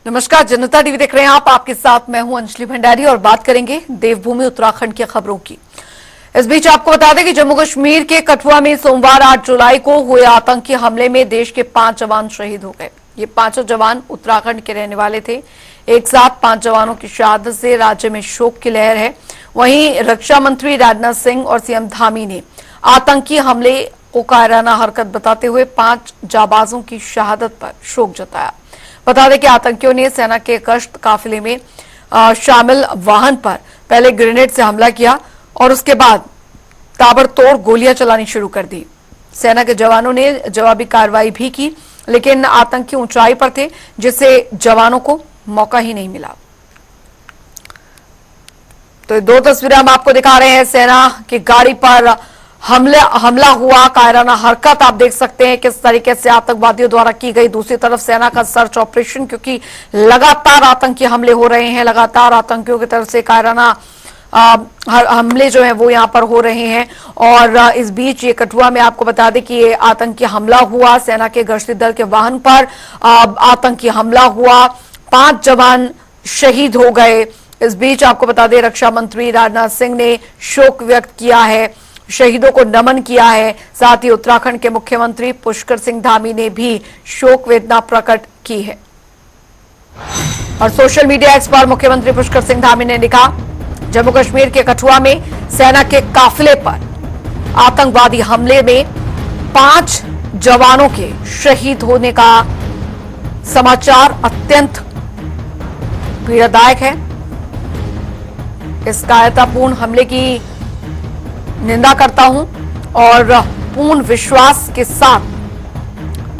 नमस्कार, जनता टीवी देख रहे हैं आप। आपके साथ मैं हूं अंजलि भंडारी और बात करेंगे देवभूमि उत्तराखंड की खबरों की। इस बीच आपको बता दें कि जम्मू कश्मीर के कठुआ में सोमवार 8 जुलाई को हुए आतंकी हमले में देश के 5 जवान शहीद हो गए। ये पांचों जवान उत्तराखंड के रहने वाले थे। एक साथ 5 जवानों की शहादत से राज्य में शोक की लहर है। वहीं रक्षा मंत्री राजनाथ सिंह और सीएम धामी ने आतंकी हमले को कायराना हरकत बताते हुए 5 जाबाजों की शहादत पर शोक जताया। बता दें कि आतंकियों ने सेना के गश्त काफिले में शामिल वाहन पर पहले ग्रेनेड से हमला किया और उसके बाद ताबड़तोड़ गोलियां चलानी शुरू कर दी। सेना के जवानों ने जवाबी कार्रवाई भी की, लेकिन आतंकी ऊंचाई पर थे जिससे जवानों को मौका ही नहीं मिला। तो 2 तस्वीरें हम आपको दिखा रहे हैं। सेना की गाड़ी पर हमला हुआ, कायराना हरकत आप देख सकते हैं किस तरीके से आतंकवादियों द्वारा की गई। दूसरी तरफ सेना का सर्च ऑपरेशन, क्योंकि लगातार आतंकी हमले हो रहे हैं, लगातार आतंकियों की तरफ से कायराना हमले जो है वो यहां पर हो रहे हैं। और इस बीच ये कठुआ में आपको बता दें कि ये आतंकी हमला हुआ, सेना के गश्ती दल के वाहन पर आतंकी हमला हुआ, 5 जवान शहीद हो गए। इस बीच आपको बता दें रक्षा मंत्री राजनाथ सिंह ने शोक व्यक्त किया है, शहीदों को नमन किया है। साथ ही उत्तराखंड के मुख्यमंत्री पुष्कर सिंह धामी ने भी शोक वेदना प्रकट की है। और सोशल मीडिया एक्स पर मुख्यमंत्री पुष्कर सिंह धामी ने लिखा, जम्मू कश्मीर के कठुआ में सेना के काफिले पर आतंकवादी हमले में 5 जवानों के शहीद होने का समाचार अत्यंत पीड़ादायक है। इस कायरतापूर्ण हमले की निंदा करता हूं और पूर्ण विश्वास के साथ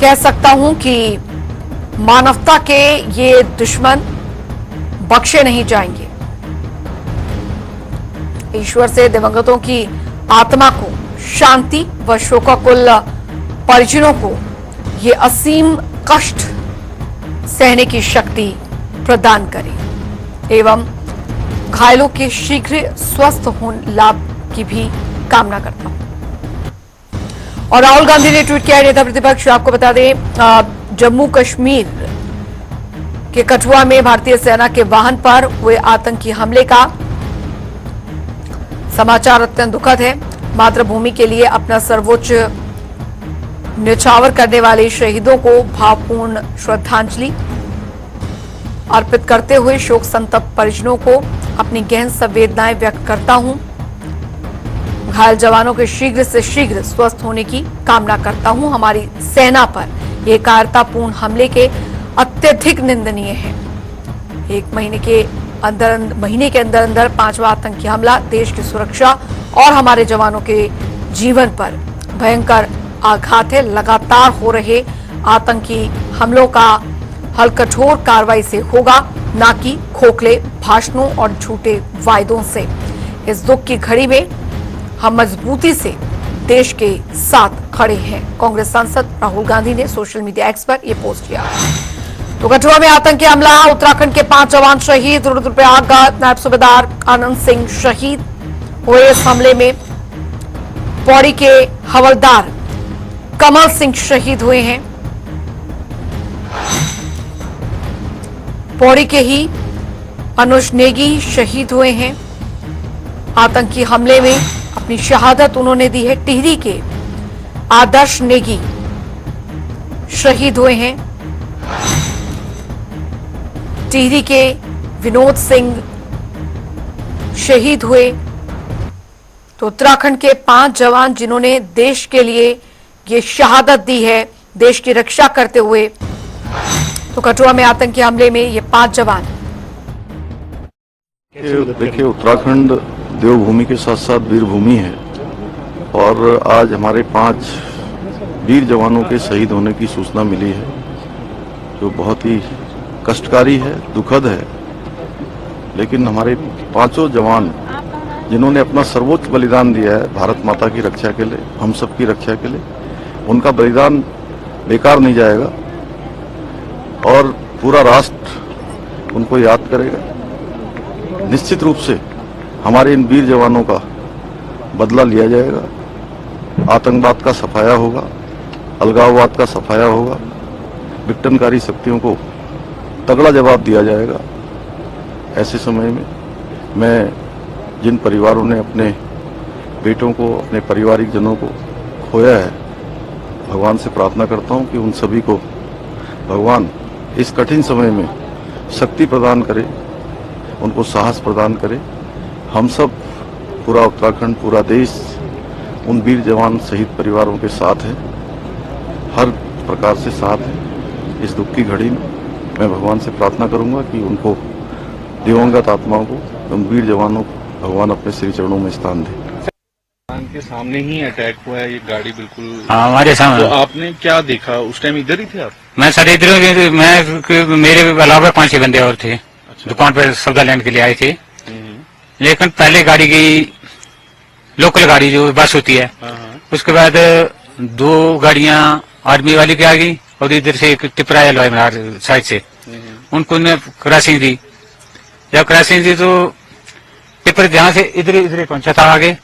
कह सकता हूं कि मानवता के ये दुश्मन बख्शे नहीं जाएंगे। ईश्वर से दिवंगतों की आत्मा को शांति व शोकाकुल परिजनों को ये असीम कष्ट सहने की शक्ति प्रदान करे एवं घायलों के शीघ्र स्वस्थ होने लाभ की भी कामना करता हूं। और राहुल गांधी ने ट्वीट किया, नेता प्रतिपक्ष आपको बता दें जम्मू कश्मीर के कठुआ में भारतीय सेना के वाहन पर हुए आतंकी हमले का समाचार अत्यंत दुखद है। मातृभूमि के लिए अपना सर्वोच्च न्यौछावर करने वाले शहीदों को भावपूर्ण श्रद्धांजलि अर्पित करते हुए शोक संतप्त परिजनों को अपनी गहन संवेदनाएं व्यक्त करता हूं। घायल जवानों के शीघ्र से शीघ्र स्वस्थ होने की कामना करता हूं। हमारी सेना पर यह कायरतापूर्ण हमले के अत्यधिक निंदनीय है। एक महीने के अंदर अंदर 5वां आतंकी हमला देश की सुरक्षा और हमारे जवानों के जीवन पर भयंकर आघात है। लगातार हो रहे आतंकी हमलों का हल कठोर कार्रवाई से होगा, ना कि खोखले भाषणों और झूठे वायदों से। इस दुख की घड़ी में हम मजबूती से देश के साथ खड़े हैं। कांग्रेस सांसद राहुल गांधी ने सोशल मीडिया एक्स पर यह पोस्ट किया। तो कठुआ में आतंकी हमला, उत्तराखंड के 5 जवान शहीद। रुद्रप्रयाग नायब सूबेदार आनंद सिंह शहीद हुए इस हमले में। पौड़ी के हवलदार कमल सिंह शहीद हुए हैं। पौड़ी के ही अनुज नेगी शहीद हुए हैं। आतंकी हमले में अपनी शहादत उन्होंने दी है। टिहरी के आदर्श नेगी शहीद हुए हैं। टिहरी के विनोद सिंह शहीद हुए। तो उत्तराखंड के 5 जवान जिन्होंने देश के लिए ये शहादत दी है, देश की रक्षा करते हुए। तो कठुआ में आतंकी हमले में ये 5 जवान। देखिए, उत्तराखंड देवभूमि के साथ साथ वीरभूमि है और आज हमारे 5 वीर जवानों के शहीद होने की सूचना मिली है, जो बहुत ही कष्टकारी है, दुखद है। लेकिन हमारे 5 जवान जिन्होंने अपना सर्वोच्च बलिदान दिया है भारत माता की रक्षा के लिए, हम सब की रक्षा के लिए, उनका बलिदान बेकार नहीं जाएगा और पूरा राष्ट्र उनको याद करेगा। निश्चित रूप से हमारे इन वीर जवानों का बदला लिया जाएगा। आतंकवाद का सफाया होगा, अलगाववाद का सफाया होगा, विघटनकारी शक्तियों को तगड़ा जवाब दिया जाएगा। ऐसे समय में मैं जिन परिवारों ने अपने बेटों को, अपने पारिवारिक जनों को खोया है, भगवान से प्रार्थना करता हूं कि उन सभी को भगवान इस कठिन समय में शक्ति प्रदान करे, उनको साहस प्रदान करे। हम सब, पूरा उत्तराखंड, पूरा देश उन वीर जवान शहीद परिवारों के साथ है, हर प्रकार से साथ है। इस दुख की घड़ी में मैं भगवान से प्रार्थना करूंगा कि उनको, दिवंगत आत्माओं को, उन वीर जवानों को भगवान अपने श्री चरणों में स्थान दे। के सामने ही अटैक हुआ है, ये गाड़ी बिल्कुल। हाँ, हमारे सामने। तो आपने क्या देखा उस टाइम? इधर ही थे आप? मैं सर इधर, मैं मेरे अलावा 5-6 बंदे और थे। अच्छा। दुकान पर सौदा लेने के लिए आए थे। लेकिन पहले गाड़ी गई, लोकल गाड़ी जो बस होती है। हाँ। उसके बाद 2 गाड़ियां आर्मी वाली की आ गई और इधर से एक टिपरा है साइड से, उनको ने क्रॉसिंग दी। जब क्रॉसिंग दी तो टिपर जहां से इधर पहुंचा था आगे,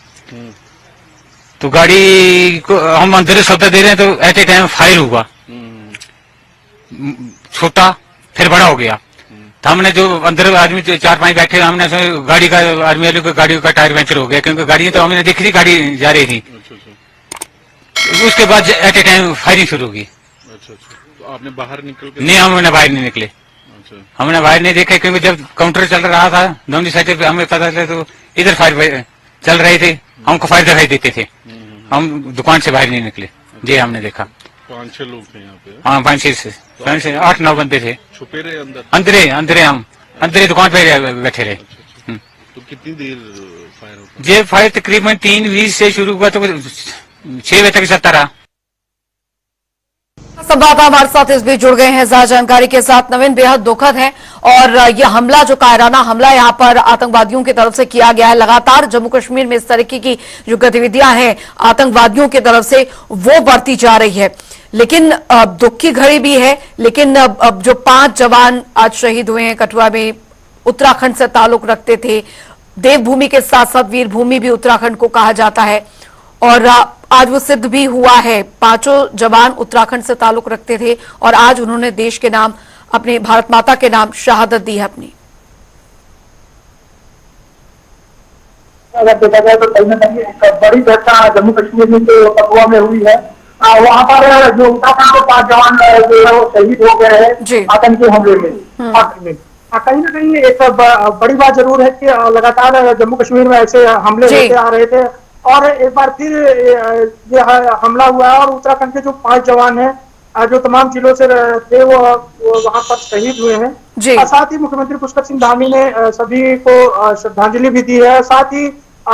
तो गाड़ी को हम अंदर सौदा दे रहे हैं तो एट ए टाइम फायर हुआ, छोटा फिर बड़ा हो गया। तो हमने जो अंदर आदमी 4-5 बैठे, हमने गाड़ी का, आर्मी वाले को गाड़ी का टायर पंचर हो गया, क्योंकि गाड़ी तो हमने देखी थी, गाड़ी जा रही थी। उसके बाद एट ए टाइम फायरिंग शुरू होगी। अच्छा। तो आपने बाहर निकल के? नहीं, हमने बाहर नहीं निकले। अच्छा। हमने बाहर नहीं देखा, क्योंकि जब काउंटर चल रहा था दोनों साइड पे, हमें पता चला तो इधर फायर चल रहे थे, हमको फायर दिखाई देते थे। हम दुकान से बाहर नहीं निकले। जी, हमने देखा 5-6 लोग थे यहाँ पे। हाँ, 5-6 8-9 बंदे थे। छुपे रहे अंदर? अंदरे हम अंदर दुकान पे बैठे रहे। तो कितनी देर फायर होता? ये फायर तकरीबन 3:20 से शुरू हुआ तो 6 बजे तक चलता रहा। संवाददाता हमारे साथ इस बीच जुड़ गए हैं ज्यादा जानकारी के साथ। नवीन, बेहद दुखद है और यह हमला, जो कायराना हमला यहाँ पर आतंकवादियों की तरफ से किया गया है, लगातार जम्मू कश्मीर में इस तरीके की जो गतिविधियां हैं आतंकवादियों की तरफ से वो बढ़ती जा रही है। लेकिन दुख की घड़ी भी है। लेकिन अब जो 5 जवान आज शहीद हुए हैं कठुआ में, उत्तराखंड से ताल्लुक रखते थे, देवभूमि के साथ साथ वीरभूमि भी उत्तराखंड को कहा जाता है, और आज वो सिद्ध भी हुआ है। 5 जवान उत्तराखंड से ताल्लुक रखते थे और आज उन्होंने देश के नाम, अपने भारत माता के नाम शहादत दी है अपनी। अगर देखा जाए तो कहीं ना कहीं एक बड़ी घटना जम्मू कश्मीर में जो कठुआ में हुई है, वहाँ पर जो उत्तराखंड के 5 जवान जो है वो शहीद हो गए हैं आतंकी हमले में। कहीं ना कहीं एक बड़ी बात जरूर है कि लगातार जम्मू कश्मीर में ऐसे हमले होते आ रहे थे और एक बार फिर ये हमला हुआ है और उत्तराखंड के जो 5 जवान हैं जो तमाम जिलों से थे वो वहां पर शहीद हुए हैं। साथ ही मुख्यमंत्री पुष्कर सिंह धामी ने सभी को श्रद्धांजलि भी दी है। साथ ही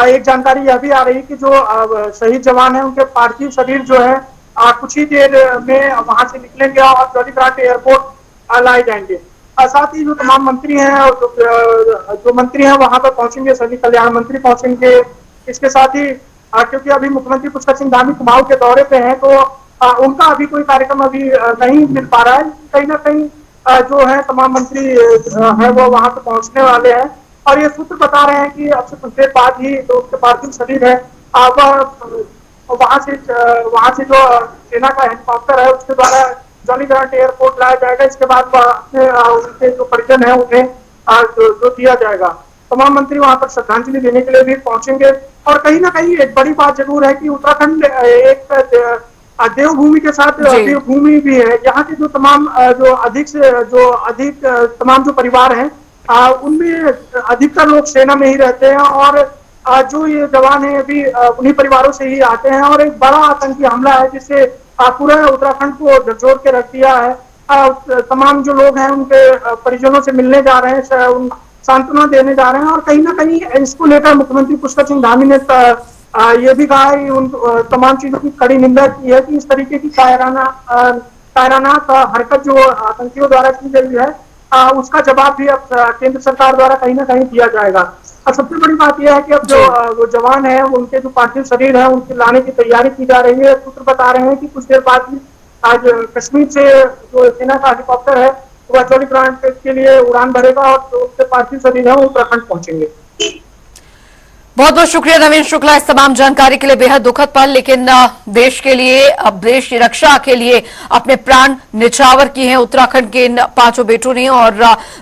एक जानकारी यह भी आ रही है कि जो शहीद जवान है उनके पार्थिव शरीर जो है कुछ ही देर में वहां से निकलेंगे और जॉलीग्रांट एयरपोर्ट लाए जाएंगे। साथ ही जो तमाम मंत्री हैं और जो मंत्री हैं वहां पर पहुंचेंगे, सभी कल्याण मंत्री पहुंचेंगे। इसके साथ ही क्योंकि अभी मुख्यमंत्री पुष्कर सिंह धामी कुमाऊं के दौरे पे हैं तो उनका अभी कोई कार्यक्रम अभी नहीं मिल पा रहा है। कहीं ना कहीं जो है तमाम मंत्री है वो वहां पे पहुंचने वाले हैं और ये सूत्र बता रहे हैं कि अब से कुछ देर बाद ही जो उसके पार्थिव शरीर है वहां से जो सेना का हेलीकॉप्टर है उसके द्वारा जॉलीग्रांट एयरपोर्ट लाया जाएगा। इसके बाद उनके जो परिजन है उन्हें जो दिया जाएगा। तमाम मंत्री वहां पर श्रद्धांजलि देने के लिए भी पहुंचेंगे और कहीं ना कहीं एक बड़ी बात जरूर है कि उत्तराखंड एक देवभूमि के साथ वीरभूमि भी है। यहाँ के जो तमाम अधिक तमाम जो परिवार हैं उनमें अधिकतर लोग सेना में ही रहते हैं और जो ये जवान है अभी उन्हीं परिवारों से ही आते हैं और एक बड़ा आतंकी हमला है जिससे पूरे उत्तराखंड को झकझोर के रख दिया है। तमाम जो लोग हैं उनके परिजनों से मिलने जा रहे हैं, सांत्वना देने जा रहे हैं और कहीं ना कहीं इसको लेकर मुख्यमंत्री पुष्कर सिंह धामी ने ये भी कहा है उन तमाम चीजों की कड़ी निंदा की है कि इस तरीके की कायराना हरकत जो आतंकियों द्वारा की गई है उसका जवाब भी अब केंद्र सरकार द्वारा कहीं ना कहीं दिया जाएगा। और सबसे बड़ी बात यह है कि अब जो जवान है उनके जो पार्थिव शरीर है उनके लाने की तैयारी की जा रही है। सूत्र बता रहे हैं कि कुछ देर बाद ही आज कश्मीर से जो सेना का हेलीकॉप्टर है वह जॉलीग्रांट के लिए उड़ान भरेगा और जो उसके पार्थिव शरीर है वो उत्तराखंड पहुंचेंगे। बहुत बहुत शुक्रिया नवीन शुक्ला इस तमाम जानकारी के लिए। बेहद दुखद पल, लेकिन देश के लिए, अब देश की रक्षा के लिए अपने प्राण निछावर किए हैं उत्तराखंड के इन 5 बेटों ने, और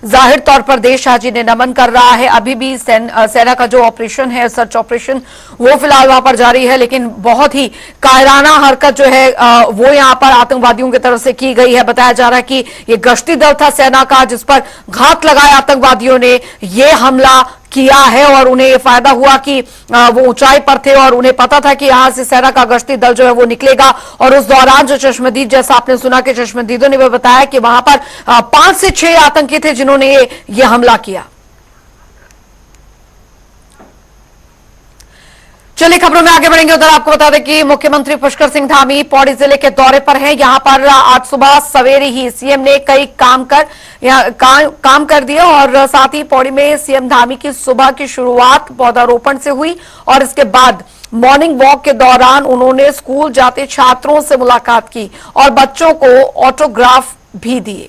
जाहिर तौर पर देश आज इन्हें नमन कर रहा है। अभी भी सेना का जो ऑपरेशन है, सर्च ऑपरेशन, वो फिलहाल वहां पर जारी है, लेकिन बहुत ही कायराना हरकत जो है वो यहां पर आतंकवादियों की तरफ से की गई है। बताया जा रहा है कि ये गश्ती दल था सेना का, जिस पर घात लगाया आतंकवादियों ने ये हमला किया है, और उन्हें ये फायदा हुआ कि वो ऊंचाई पर थे और उन्हें पता था कि यहां से सेना का गश्ती दल जो है वो निकलेगा। और उस दौरान जो चश्मदीद, जैसा आपने सुना कि चश्मदीदों ने भी बताया कि वहां पर 5 से 6 आतंकी थे जिन्होंने ये हमला किया। चलिए खबरों में आगे बढ़ेंगे। उधर आपको बता दें कि मुख्यमंत्री पुष्कर सिंह धामी पौड़ी जिले के दौरे पर हैं। यहां पर आज सुबह सवेरे ही सीएम ने कई काम कर दिए, और साथ ही पौड़ी में सीएम धामी की सुबह की शुरुआत पौधारोपण से हुई, और इसके बाद मॉर्निंग वॉक के दौरान उन्होंने स्कूल जाते छात्रों से मुलाकात की और बच्चों को ऑटोग्राफ भी दिए।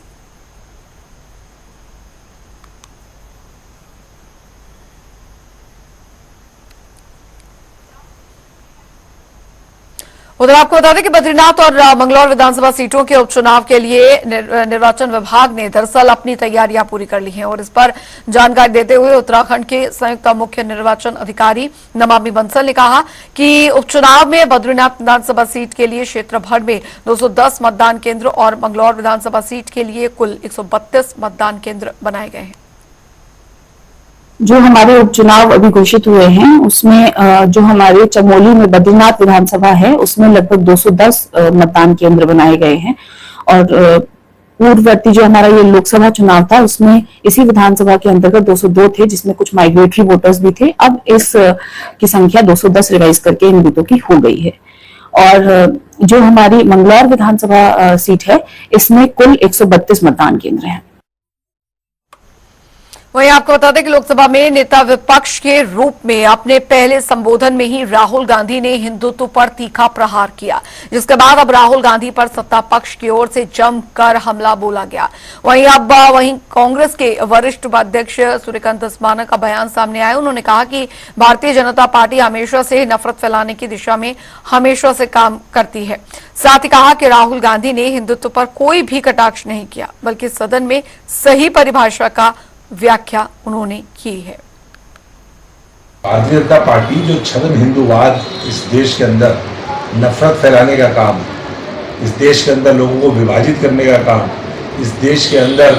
उधर आपको बता दें कि बद्रीनाथ और मंगलौर विधानसभा सीटों के उपचुनाव के लिए निर्वाचन विभाग ने दरअसल अपनी तैयारियां पूरी कर ली हैं, और इस पर जानकारी देते हुए उत्तराखंड के संयुक्त मुख्य निर्वाचन अधिकारी नमामि बंसल ने कहा कि उपचुनाव में बद्रीनाथ विधानसभा सीट के लिए क्षेत्र भर में 210 मतदान केंद्र और मंगलौर विधानसभा सीट के लिए कुल 132 मतदान केंद्र बनाए गए हैं। जो हमारे उपचुनाव अभी घोषित हुए हैं उसमें जो हमारे चमोली में बद्रीनाथ विधानसभा है उसमें लगभग 210 मतदान केंद्र बनाए गए हैं, और पूर्ववर्ती जो हमारा ये लोकसभा चुनाव था उसमें इसी विधानसभा के अंतर्गत 202 थे, जिसमें कुछ माइग्रेटरी वोटर्स भी थे। अब इस की संख्या 210 रिवाइज करके इन बूथों की हो गई है। और जो हमारी मंगलौर विधानसभा सीट है इसमें कुल 132 मतदान केंद्र हैं। वहीं आपको बता दें कि लोकसभा में नेता विपक्ष के रूप में अपने पहले संबोधन में ही राहुल गांधी ने हिंदुत्व पर तीखा प्रहार किया, जिसके बाद अब राहुल गांधी पर सत्ता पक्ष की ओर से जमकर हमला बोला गया। वहीं कांग्रेस के वरिष्ठ उपाध्यक्ष सूर्यकांत धस्माना का बयान सामने आया। उन्होंने कहा कि भारतीय जनता पार्टी हमेशा से नफरत फैलाने की दिशा में हमेशा से काम करती है। साथ ही कहा कि राहुल गांधी ने हिंदुत्व पर कोई भी कटाक्ष नहीं किया, बल्कि सदन में सही परिभाषा का व्याख्या उन्होंने की है। भारतीय जनता पार्टी जो छद्म हिंदूवाद इस देश के अंदर नफरत फैलाने का काम, इस देश के अंदर लोगों को विभाजित करने का काम, इस देश के अंदर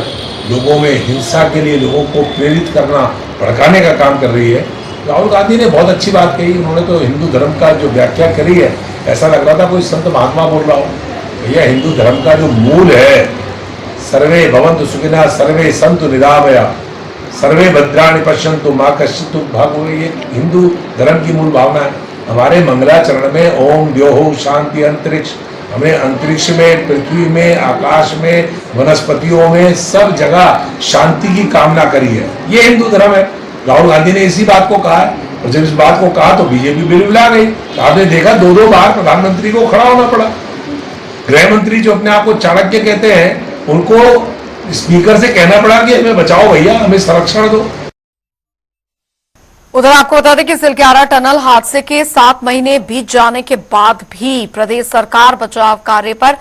लोगों में हिंसा के लिए लोगों को प्रेरित करना, भड़काने का काम कर रही है। राहुल गांधी ने बहुत अच्छी बात कही। उन्होंने तो हिंदू धर्म का जो व्याख्या करी है, ऐसा लग रहा था कोई संत महात्मा बोल रहा हो। भैया हिंदू धर्म का जो मूल है, सर्वे भवन्तु सुखिनः सर्वे सन्तु निरामया सर्वे भद्राणि पश्यन्तु मां कश्चित् दुःखं भाग्, ये हिंदू धर्म की मूल भावना है। हमारे मंगलाचरण में ओम द्योः शांति अंतरिक्ष, हमें अंतरिक्ष में, पृथ्वी में, आकाश में, वनस्पतियों में सब जगह शांति की कामना करी है। ये हिंदू धर्म है। राहुल गांधी ने इसी बात को कहा है, और जब इस बात को कहा तो बीजेपी बिलबिला गई। आपने देखा 2-2 बार प्रधानमंत्री को खड़ा होना पड़ा। गृह मंत्री जो अपने आप को चाणक्य कहते हैं, उनको स्पीकर से कहना पड़ा कि हमें बचाओ भैया, हमें संरक्षण दो। उधर आपको बता दें कि सिलक्यारा टनल हादसे के 7 महीने बीत जाने के बाद भी प्रदेश सरकार बचाव कार्य पर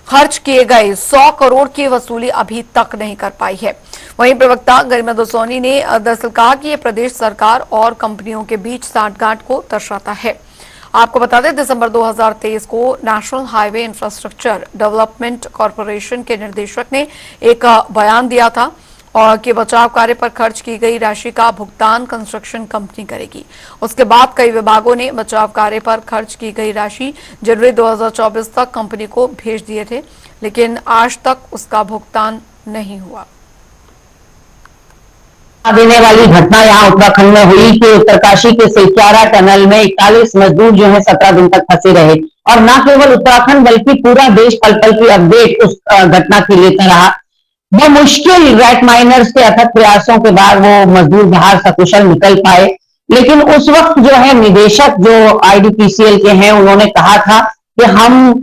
खर्च किए गए 100 करोड़ की वसूली अभी तक नहीं कर पाई है। वहीं प्रवक्ता गरिमा दसोनी ने दरअसल कहा कि यह प्रदेश सरकार और कंपनियों के बीच सांठगांठ को दर्शाता है। आपको बता दें दिसंबर 2023 को national highway infrastructure development corporation के निदेशक ने एक बयान दिया था और कि बचाव कार्य पर खर्च की गई राशि का भुगतान कंस्ट्रक्शन कंपनी करेगी। उसके बाद कई विभागों ने बचाव कार्य पर खर्च की गई राशि जनवरी 2024 तक कंपनी को भेज दिए थे, लेकिन आज तक उसका भुगतान नहीं हुआ। देने वाली घटना यहाँ उत्तराखंड में हुई कि उत्तरकाशी के सिलक्यारा टनल में 41 मजदूर जो है 17 दिन तक फंसे रहे, और न केवल उत्तराखंड बल्कि पूरा देश पल पल की अपडेट उस घटना की लेता रहा। मुश्किल रैक माइनर्स के अथक प्रयासों के बाद वो मजदूर बाहर सकुशल निकल पाए, लेकिन उस वक्त जो है निदेशक जो आईडीपीसीएल के हैं उन्होंने कहा था कि हम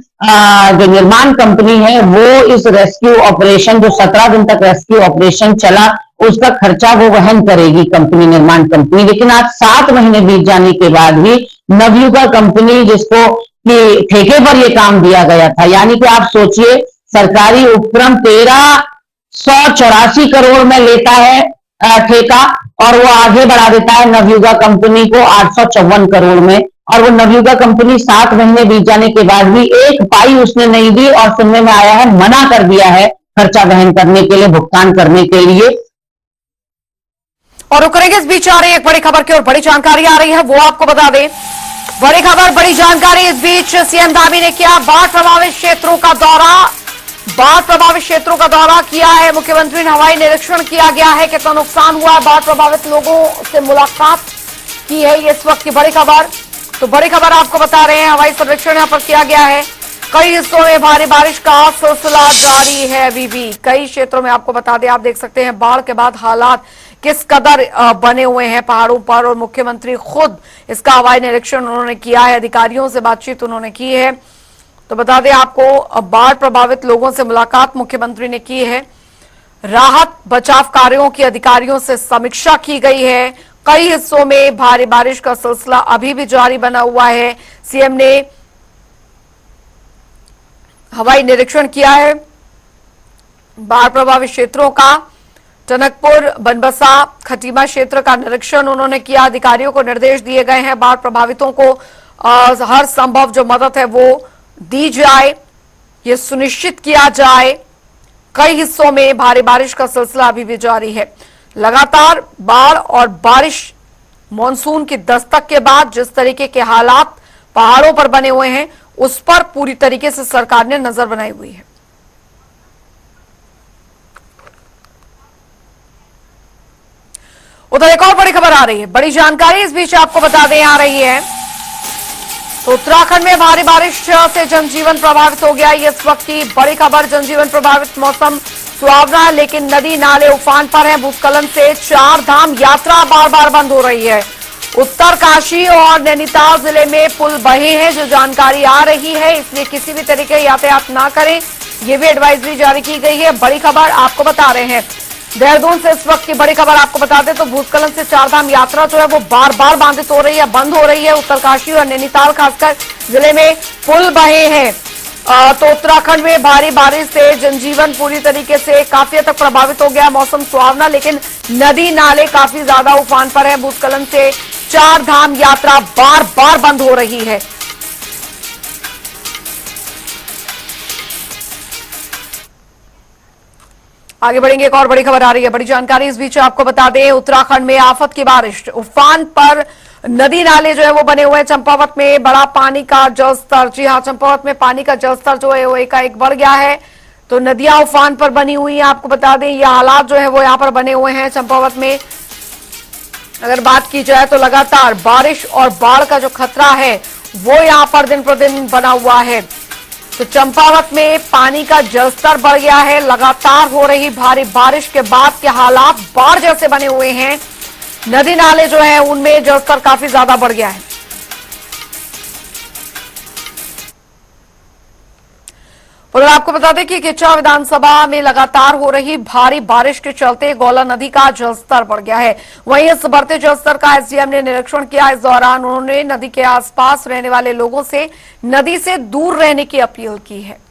जो निर्माण कंपनी है वो इस रेस्क्यू ऑपरेशन, जो 17 दिन तक रेस्क्यू ऑपरेशन चला, उसका खर्चा वो वहन करेगी कंपनी, निर्माण कंपनी। लेकिन आज 7 महीने बीत जाने के बाद भी नवयुगा कंपनी, जिसको कि ठेके पर ये काम दिया गया था, यानी कि आप सोचिए सरकारी उपक्रम 1384 करोड़ में लेता है ठेका, और वो आगे बढ़ा देता है नवयुगा कंपनी को 854 करोड़ में। और वो नवयुगा कंपनी 7 महीने बीत जाने के बाद भी एक पाई उसने नहीं दी, और सुनने में आया है मना कर दिया है खर्चा वहन करने के लिए, भुगतान करने के लिए। और रुकेंगे इस बीच आ रही है एक बड़ी खबर की और बड़ी जानकारी आ रही है, वो आपको बता दें। बड़ी खबर, बड़ी जानकारी। इस बीच सीएम धामी ने किया बाढ़ प्रभावित क्षेत्रों का दौरा। बाढ़ प्रभावित क्षेत्रों का दौरा किया है मुख्यमंत्री ने, हवाई निरीक्षण किया गया है, कितना नुकसान हुआ है, बाढ़ प्रभावित लोगों से मुलाकात की है, ये इस वक्त की बड़ी खबर। तो बड़ी खबर आपको बता रहे हैं, हवाई सर्वेक्षण यहां पर किया गया है। कई हिस्सों में भारी बारिश का सिलसिला जारी है अभी भी। कई क्षेत्रों में आपको बता दें, आप देख सकते हैं बाढ़ के बाद हालात किस कदर बने हुए हैं पहाड़ों पर, और मुख्यमंत्री खुद इसका हवाई निरीक्षण उन्होंने किया है, अधिकारियों से बातचीत उन्होंने की है। तो बता दें आपको, बाढ़ प्रभावित लोगों से मुलाकात मुख्यमंत्री ने की है, राहत बचाव कार्यों की अधिकारियों से समीक्षा की गई है। कई हिस्सों में भारी बारिश का सिलसिला अभी भी जारी बना हुआ है। सीएम ने हवाई निरीक्षण किया है बाढ़ प्रभावित क्षेत्रों का। टनकपुर, बनबसा, खटीमा क्षेत्र का निरीक्षण उन्होंने किया। अधिकारियों को निर्देश दिए गए हैं बाढ़ प्रभावितों को हर संभव जो मदद है वो दी जाए, ये सुनिश्चित किया जाए। कई हिस्सों में भारी बारिश का सिलसिला अभी भी जारी है। लगातार बाढ़ और बारिश, मानसून की दस्तक के बाद जिस तरीके के हालात पहाड़ों पर बने हुए हैं, उस पर पूरी तरीके से सरकार ने नजर बनाई हुई है। उधर एक और बड़ी खबर आ रही है, बड़ी जानकारी इस बीच आपको बता दें आ रही है। तो उत्तराखंड में भारी बारिश से जनजीवन प्रभावित हो गया, ये इस वक्त की बड़ी खबर। जनजीवन प्रभावित, मौसम सुहावना है लेकिन नदी नाले उफान पर हैं। भूस्खलन से 4 धाम यात्रा बार बार बंद हो रही है। उत्तरकाशी और नैनीताल जिले में पुल बहे हैं, जो जानकारी आ रही है, इसलिए किसी भी तरीके यातायात ना करें, ये भी एडवाइजरी जारी की गई है। बड़ी खबर आपको बता रहे हैं देहरादून से, इस वक्त की बड़ी खबर आपको बता दें तो भूस्खलन से 4 धाम यात्रा जो है वो बार बार बाधित हो रही है, बंद हो रही है। उत्तरकाशी और नैनीताल खासकर जिले में पुल बहे हैं। तो उत्तराखंड में भारी बारिश से जनजीवन पूरी तरीके से काफी हद तक प्रभावित हो गया। मौसम सुहावना लेकिन नदी नाले काफी ज्यादा उफान पर है। भूस्खलन से 4 धाम यात्रा बार बार बंद हो रही है। आगे बढ़ेंगे, एक और बड़ी खबर आ रही है, बड़ी जानकारी इस बीच आपको बता दें। उत्तराखंड में आफत की बारिश, उफान पर नदी नाले जो है वो बने हुए हैं। चंपावत में बड़ा पानी का जलस्तर, जी हां, चंपावत में पानी का जलस्तर जो है वो एकाएक बढ़ गया है। तो नदियां उफान पर बनी हुई हैं। आपको बता दें ये हालात जो है वो यहाँ पर बने हुए हैं चंपावत में। अगर बात की जाए तो लगातार बारिश और बाढ़ का जो खतरा है वो यहाँ पर दिन प्रतिदिन बना हुआ है। तो चंपावत में पानी का जलस्तर बढ़ गया है। लगातार हो रही भारी बारिश के बाद के हालात बाढ़ जैसे बने हुए हैं। नदी नाले जो है उनमें जलस्तर काफी ज्यादा बढ़ गया है। और आपको बता दें कि किच्चा विधानसभा में लगातार हो रही भारी बारिश के चलते गौला नदी का जलस्तर बढ़ गया है। वहीं इस बढ़ते जलस्तर का एसडीएम ने निरीक्षण किया। इस दौरान उन्होंने नदी के आसपास रहने वाले लोगों से नदी से दूर रहने की अपील की है।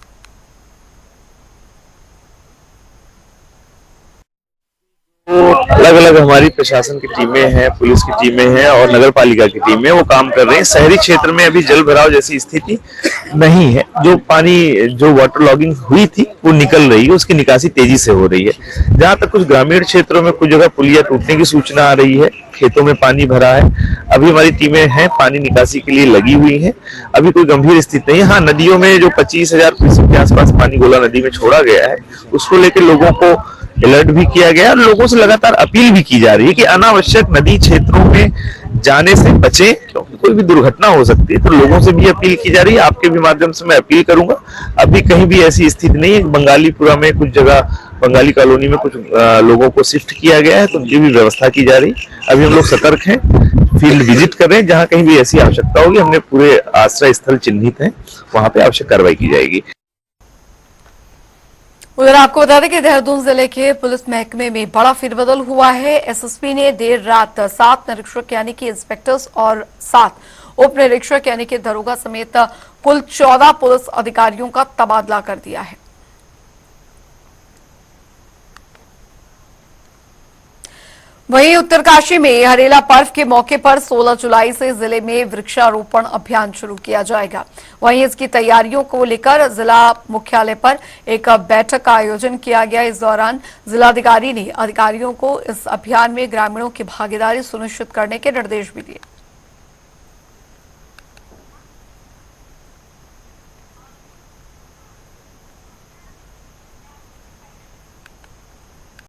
अलग अलग हमारी प्रशासन की टीमें हैं, पुलिस की टीमें हैं और नगर पालिका की टीमें वो काम कर रहे हैं। शहरी क्षेत्र में अभी जल भराव जैसी स्थिति नहीं है। जो पानी, जो वाटर लॉगिंग हुई थी वो निकल रही है, उसकी निकासी तेजी से हो रही है। जहां तक कुछ ग्रामीण क्षेत्रों में कुछ जगह पुलिया टूटने की सूचना आ रही है, खेतों में पानी भरा है। अभी हमारी टीमें हैं, पानी निकासी के लिए लगी हुई हैं। अभी कोई गंभीर स्थिति नहीं है। हाँ, नदियों में जो 25,000 क्यूसेक के आसपास पानी गोला नदी में छोड़ा गया है, उसको लेकर लोगों को अलर्ट भी किया गया और लोगों से लगातार अपील भी की जा रही है कि अनावश्यक नदी क्षेत्रों में जाने से बचें, क्योंकि कोई भी दुर्घटना हो सकती है। तो लोगों से भी अपील की जा रही है। आपके भी माध्यम से मैं अपील करूंगा, अभी कहीं भी ऐसी स्थिति नहीं है। बंगालीपुरा में कुछ जगह, बंगाली कॉलोनी में कुछ लोगों को शिफ्ट किया गया है, तो उनकी भी व्यवस्था की जा रही है। अभी हम लोग सतर्क हैं, फील्ड विजिट कर रहे हैं। जहां कहीं भी ऐसी आवश्यकता होगी, हमने पूरे आश्रय स्थल चिन्हित हैं, वहां पे आवश्यक कार्रवाई की जाएगी। उधर आपको बता दें कि देहरादून जिले के पुलिस महकमे में बड़ा फेरबदल हुआ है। एसएसपी ने देर रात 7 निरीक्षक यानी कि इंस्पेक्टर्स और 7 उप निरीक्षक यानी कि दरोगा समेत कुल 14 पुलिस अधिकारियों का तबादला कर दिया है। वहीं उत्तरकाशी में हरेला पर्व के मौके पर 16 जुलाई से जिले में वृक्षारोपण अभियान शुरू किया जाएगा। वहीं इसकी तैयारियों को लेकर जिला मुख्यालय पर एक बैठक का आयोजन किया गया। इस दौरान जिलाधिकारी ने अधिकारियों को इस अभियान में ग्रामीणों की भागीदारी सुनिश्चित करने के निर्देश भी दिए।